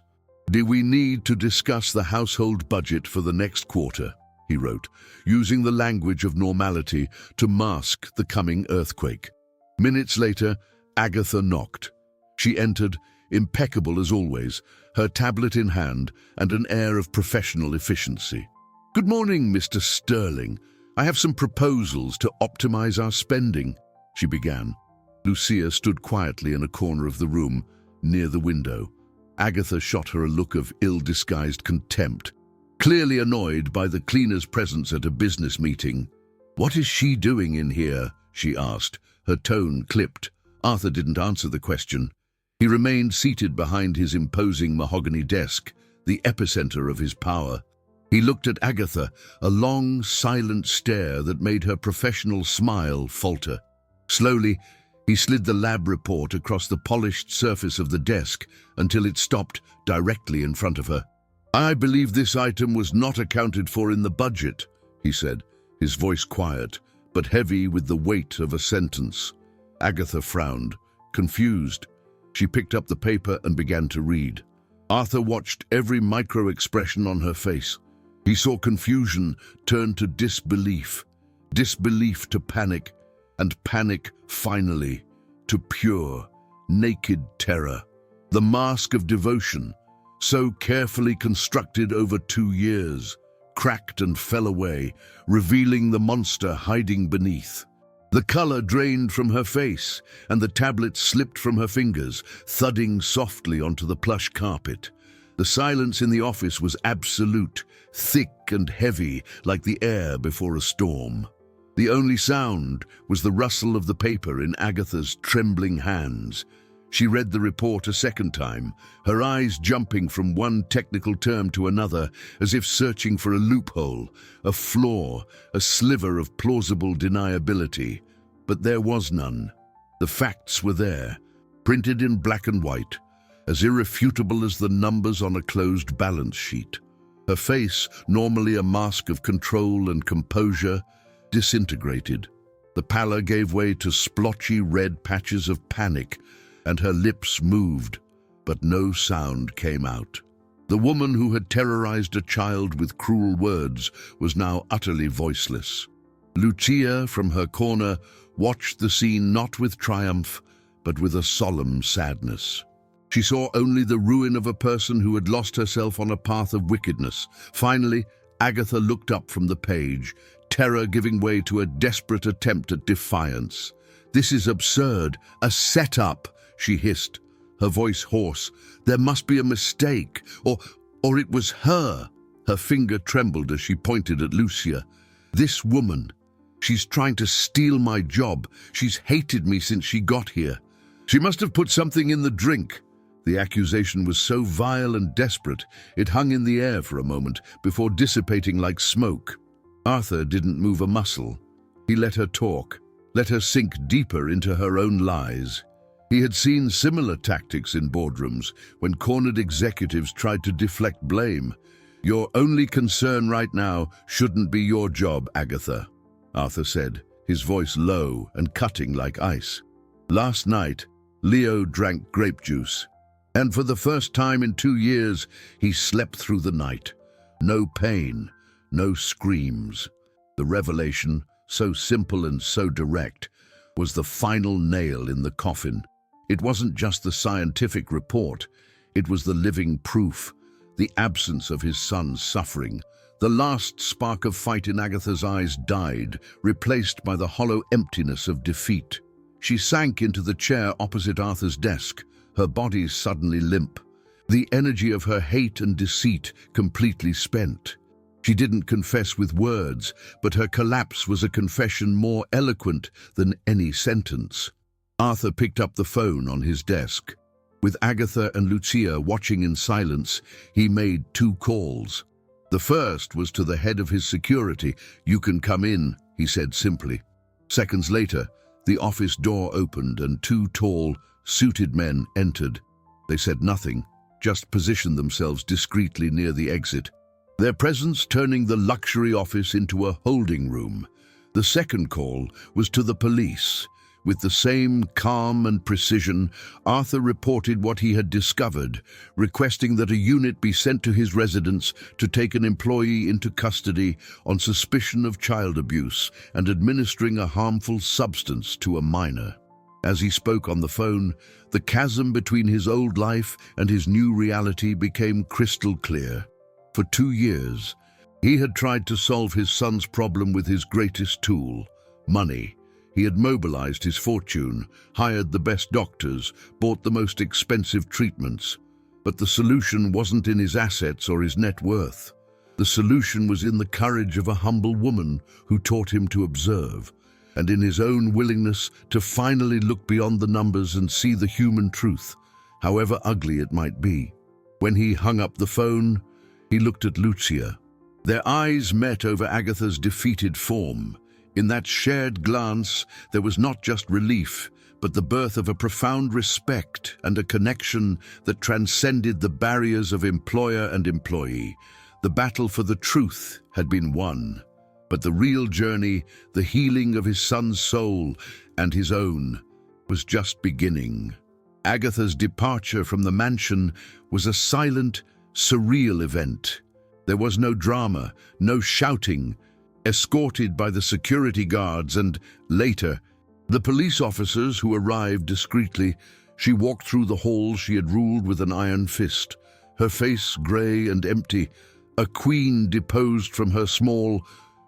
A: "Do we need to discuss the household budget for the next quarter?" he wrote, using the language of normality to mask the coming earthquake. Minutes later, Agatha knocked. She entered, impeccable as always, her tablet in hand and an air of professional efficiency. "Good morning, Mr. Sterling. I have some proposals to optimize our spending," she began. Lucia stood quietly in a corner of the room, near the window. Agatha shot her a look of ill-disguised contempt, clearly annoyed by the cleaner's presence at a business meeting. "What is she doing in here?" she asked, her tone clipped. Arthur didn't answer the question. He remained seated behind his imposing mahogany desk, the epicenter of his power. He looked at Agatha, a long, silent stare that made her professional smile falter. Slowly, he slid the lab report across the polished surface of the desk until it stopped directly in front of her. "I believe this item was not accounted for in the budget," he said, his voice quiet, but heavy with the weight of a sentence. Agatha frowned, confused. She picked up the paper and began to read. Arthur watched every micro-expression on her face. He saw confusion turn to disbelief, disbelief to panic, and panic, finally, to pure, naked terror. The mask of devotion, so carefully constructed over 2 years, cracked and fell away, revealing the monster hiding beneath. The color drained from her face, and the tablet slipped from her fingers, thudding softly onto the plush carpet. The silence in the office was absolute, thick and heavy, like the air before a storm. The only sound was the rustle of the paper in Agatha's trembling hands. She read the report a second time, her eyes jumping from one technical term to another, as if searching for a loophole, a flaw, a sliver of plausible deniability. But there was none. The facts were there, printed in black and white, as irrefutable as the numbers on a closed balance sheet. Her face, normally a mask of control and composure, disintegrated. The pallor gave way to splotchy red patches of panic, and her lips moved, but no sound came out. The woman who had terrorized a child with cruel words was now utterly voiceless. Lucia, from her corner, watched the scene not with triumph, but with a solemn sadness. She saw only the ruin of a person who had lost herself on a path of wickedness. Finally, Agatha looked up from the page, terror giving way to a desperate attempt at defiance. "This is absurd, a setup," she hissed, her voice hoarse. "There must be a mistake, or it was her." Her finger trembled as she pointed at Lucia. "This woman, she's trying to steal my job. She's hated me since she got here. She must have put something in the drink." The accusation was so vile and desperate, it hung in the air for a moment before dissipating like smoke. Arthur didn't move a muscle. He let her talk, let her sink deeper into her own lies. He had seen similar tactics in boardrooms when cornered executives tried to deflect blame. "Your only concern right now shouldn't be your job, Agatha," Arthur said, his voice low and cutting like ice. "Last night, Leo drank grape juice, and for the first time in 2 years, he slept through the night. No pain, no screams." The revelation, so simple and so direct, was the final nail in the coffin. It wasn't just the scientific report, it was the living proof, the absence of his son's suffering. The last spark of fight in Agatha's eyes died, replaced by the hollow emptiness of defeat. She sank into the chair opposite Arthur's desk, her body suddenly limp, the energy of her hate and deceit completely spent. She didn't confess with words, but her collapse was a confession more eloquent than any sentence. Arthur picked up the phone on his desk. With Agatha and Lucia watching in silence, he made 2 calls. The first was to the head of his security. "You can come in," he said simply. Seconds later, the office door opened and 2 tall, suited men entered. They said nothing, just positioned themselves discreetly near the exit, their presence turning the luxury office into a holding room. The second call was to the police. With the same calm and precision, Arthur reported what he had discovered, requesting that a unit be sent to his residence to take an employee into custody on suspicion of child abuse and administering a harmful substance to a minor. As he spoke on the phone, the chasm between his old life and his new reality became crystal clear. For 2 years, he had tried to solve his son's problem with his greatest tool, money. He had mobilized his fortune, hired the best doctors, bought the most expensive treatments. But the solution wasn't in his assets or his net worth. The solution was in the courage of a humble woman who taught him to observe, and in his own willingness to finally look beyond the numbers and see the human truth, however ugly it might be. When he hung up the phone, he looked at Lucia. Their eyes met over Agatha's defeated form. In that shared glance, there was not just relief, but the birth of a profound respect and a connection that transcended the barriers of employer and employee. The battle for the truth had been won, but the real journey, the healing of his son's soul and his own, was just beginning. Agatha's departure from the mansion was a silent, surreal event. There was no drama, no shouting. Escorted by the security guards and, later, the police officers who arrived discreetly, she walked through the halls she had ruled with an iron fist, her face grey and empty, a queen deposed from her small,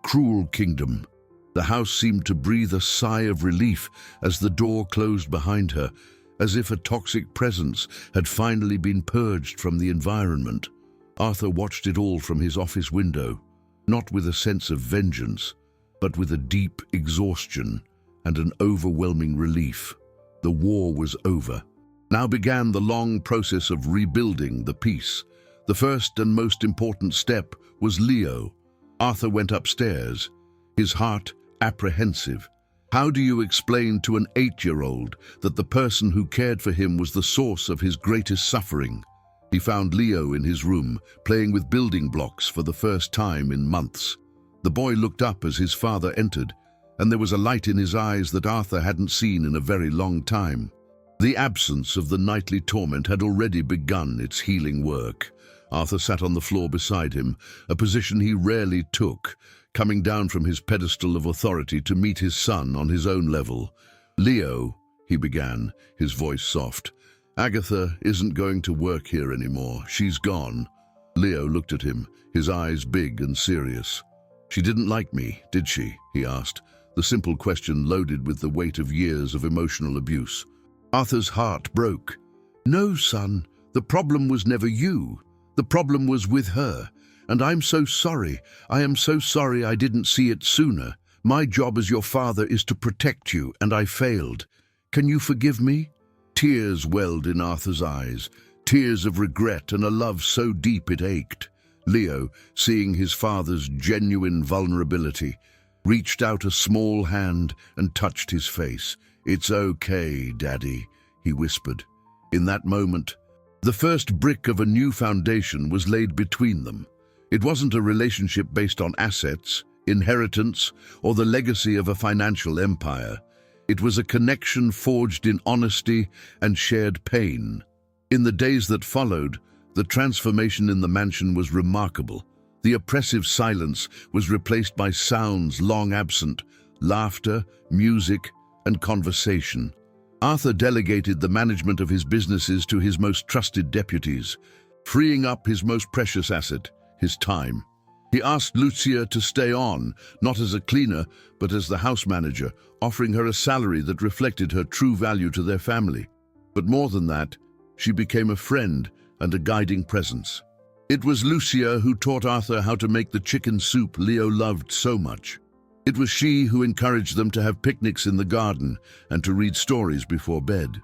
A: cruel kingdom. The house seemed to breathe a sigh of relief as the door closed behind her, as if a toxic presence had finally been purged from the environment. Arthur watched it all from his office window, not with a sense of vengeance, but with a deep exhaustion and an overwhelming relief. The war was over. Now began the long process of rebuilding the peace. The first and most important step was Leo. Arthur went upstairs, his heart apprehensive. How do you explain to an 8-year-old that the person who cared for him was the source of his greatest suffering? He found Leo in his room, playing with building blocks for the first time in months. The boy looked up as his father entered, and there was a light in his eyes that Arthur hadn't seen in a very long time. The absence of the nightly torment had already begun its healing work. Arthur sat on the floor beside him, a position he rarely took, coming down from his pedestal of authority to meet his son on his own level. "Leo," he began, his voice soft, "Agatha isn't going to work here anymore. She's gone." Leo looked at him, his eyes big and serious. "She didn't like me, did she?" he asked, the simple question loaded with the weight of years of emotional abuse. Arthur's heart broke. "No, son, the problem was never you. The problem was with her. And I'm so sorry. I am so sorry I didn't see it sooner. My job as your father is to protect you, and I failed. Can you forgive me?" Tears welled in Arthur's eyes, tears of regret and a love so deep it ached. Leo, seeing his father's genuine vulnerability, reached out a small hand and touched his face. "It's okay, Daddy," he whispered. In that moment, the first brick of a new foundation was laid between them. It wasn't a relationship based on assets, inheritance, or the legacy of a financial empire. It was a connection forged in honesty and shared pain. In the days that followed, the transformation in the mansion was remarkable. The oppressive silence was replaced by sounds long absent, laughter, music, and conversation. Arthur delegated the management of his businesses to his most trusted deputies, freeing up his most precious asset, his time. He asked Lucia to stay on, not as a cleaner, but as the house manager, offering her a salary that reflected her true value to their family. But more than that, she became a friend and a guiding presence. It was Lucia who taught Arthur how to make the chicken soup Leo loved so much. It was she who encouraged them to have picnics in the garden and to read stories before bed.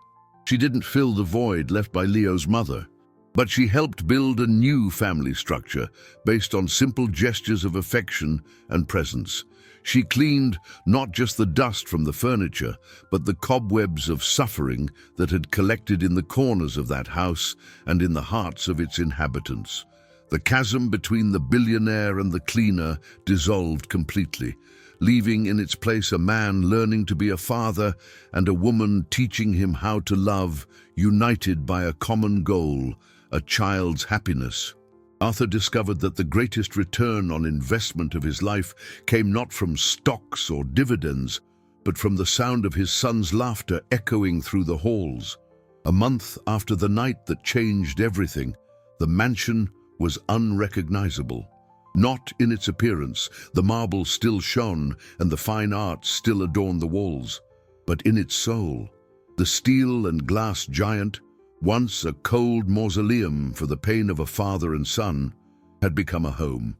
A: She didn't fill the void left by Leo's mother, but she helped build a new family structure based on simple gestures of affection and presence. She cleaned not just the dust from the furniture, but the cobwebs of suffering that had collected in the corners of that house and in the hearts of its inhabitants. The chasm between the billionaire and the cleaner dissolved completely. leaving in its place a man learning to be a father and a woman teaching him how to love, united by a common goal, a child's happiness. Arthur discovered that the greatest return on investment of his life came not from stocks or dividends, but from the sound of his son's laughter echoing through the halls. A month after the night that changed everything, the mansion was unrecognizable. Not in its appearance, the marble still shone and the fine arts still adorned the walls, but in its soul. The steel and glass giant, once a cold mausoleum for the pain of a father and son, had become a home.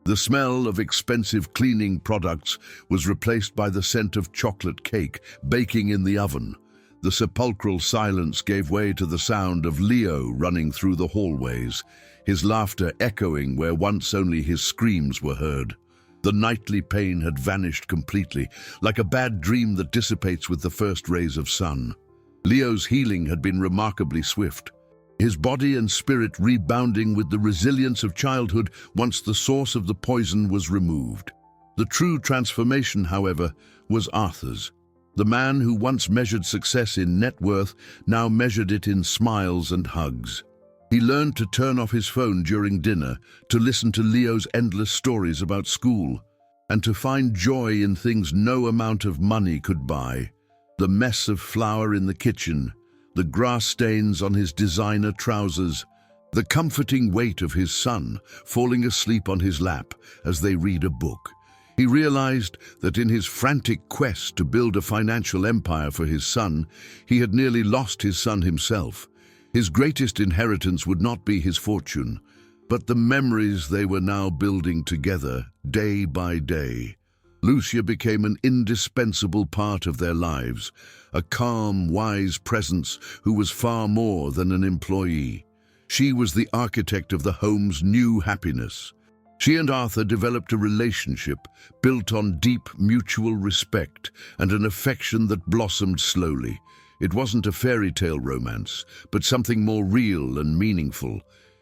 A: The smell of expensive cleaning products was replaced by the scent of chocolate cake baking in the oven. The sepulchral silence gave way to the sound of Leo running through the hallways, his laughter echoing where once only his screams were heard. The nightly pain had vanished completely, like a bad dream that dissipates with the first rays of sun. Leo's healing had been remarkably swift, his body and spirit rebounding with the resilience of childhood once the source of the poison was removed. The true transformation, however, was Arthur's. The man who once measured success in net worth now measured it in smiles and hugs. He learned to turn off his phone during dinner, to listen to Leo's endless stories about school, and to find joy in things no amount of money could buy. The mess of flour in the kitchen, the grass stains on his designer trousers, the comforting weight of his son falling asleep on his lap as they read a book. He realized that in his frantic quest to build a financial empire for his son, he had nearly lost his son himself. His greatest inheritance would not be his fortune, but the memories they were now building together, day by day. Lucia became an indispensable part of their lives, a calm, wise presence who was far more than an employee. She was the architect of the home's new happiness. She and Arthur developed a relationship built on deep mutual respect and an affection that blossomed slowly. It wasn't a fairy tale romance, but something more real and meaningful.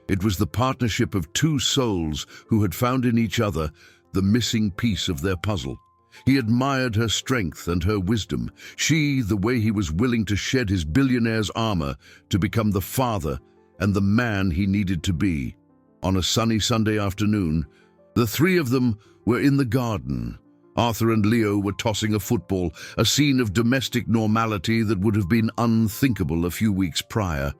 A: It was the partnership of two souls who had found in each other the missing piece of their puzzle. He admired her strength and her wisdom, she the way he was willing to shed his billionaire's armor to become the father and the man he needed to be. On a sunny Sunday afternoon, the three of them were in the garden. Arthur and Leo were tossing a football, a scene of domestic normality that would have been unthinkable a few weeks prior.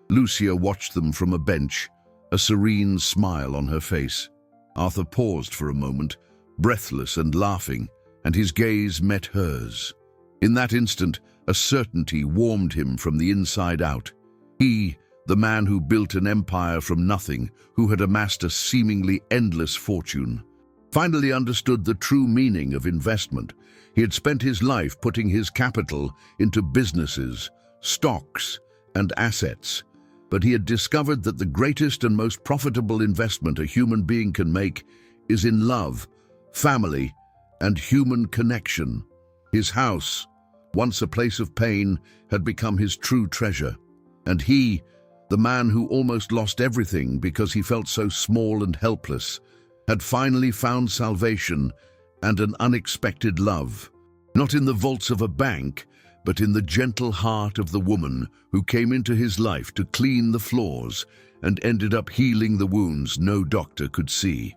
A: Lucia watched them from a bench, a serene smile on her face. Arthur paused for a moment, breathless and laughing, and his gaze met hers. In that instant, a certainty warmed him from the inside out. He, the man who built an empire from nothing, who had amassed a seemingly endless fortune, finally understood the true meaning of investment. He had spent his life putting his capital into businesses, stocks, and assets, but he had discovered that the greatest and most profitable investment a human being can make is in love, family, and human connection. His house, once a place of pain, had become his true treasure, and he, the man who almost lost everything because he felt so small and helpless, had finally found salvation and an unexpected love, not in the vaults of a bank, but in the gentle heart of the woman who came into his life to clean the floors and ended up healing the wounds no doctor could see.